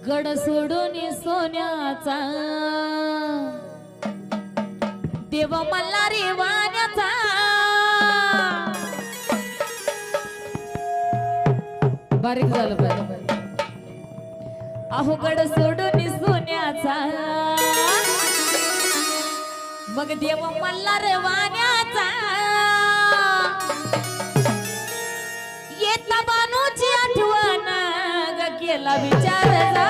गड सोडून सोन्याचा देव मला रे वाण्याचा बारीक झालं पाहिजे अहो गड सोडून सोन्याचा मग देव मला रे वाण्याचा येता बानूची आठवण ग केला विचार